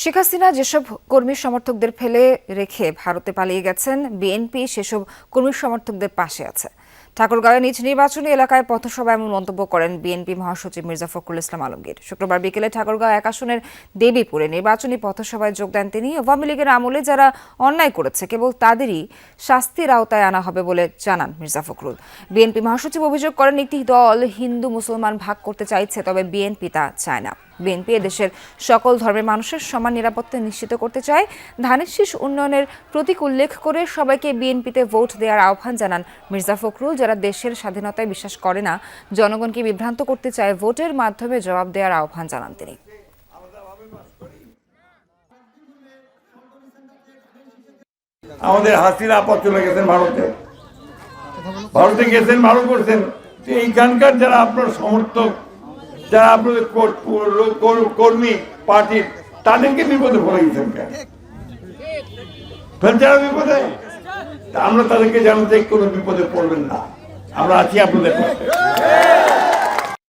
শেখ হাসিনা যেসব কর্মী সমর্থকদের ফেলে রেখে ভারতে পালিয়ে গেছেন, বিএনপি সেসব কর্মী সমর্থকদের পাশে আছে। ঠাকুরগাঁওয়ে নিজ নির্বাচনী এলাকায় পথসভায় এমন মন্তব্য করেন বিএনপি মহাসচিব মির্জা ফখরুল ইসলাম আলমগীর। শুক্রবার বিকেলে ঠাকুরগাঁও ১ আসনের দেবীপুরে নির্বাচনী পথসভায় যোগ দেন তিনি। আওয়ামী লীগের আমলে যারা অন্যায় করেছে কেবল তাদেরই শাস্তির আওতায় আনা হবে বলে জানান মির্জা ফখরুল। বিএনপি মহাসচিব অভিযোগ করেন, একটি দল হিন্দু মুসলমান ভাগ করতে চাইছে, তবে বিএনপি তা চায় না। বিএনপি এদেশের সকল ধর্মের মানুষের সমান নিরাপত্তা নিশ্চিত করতে চায়। ধানের শীষ উন্নয়নের প্রতীক উল্লেখ করে সবাইকে বিএনপিতে ভোট দেওয়ার আহ্বান জানান মির্জা ফখরুল। যারা দেশের স্বাধীনতায় বিশ্বাস করে না, জনগণকে বিভ্রান্ত করতে চায়, ভোটের মাধ্যমে জবাব দেওয়ার আহ্বান জানান তিনি। আমাদের হাসিনা আপদ চলে গেছেন ভারতে গেছেন, ভালো করছেন। এইখানকার যারা আপনার সমর্থক, যারা আপনাদের কর্মী পার্টির, তাদেরকে বিপদে পড়ে গেছেন কেন? যারা বিপদে, আমরা তাদেরকে জানাতে কোনো বিপদে পড়বেন না, আমরা আছি আপনাদের পাশে।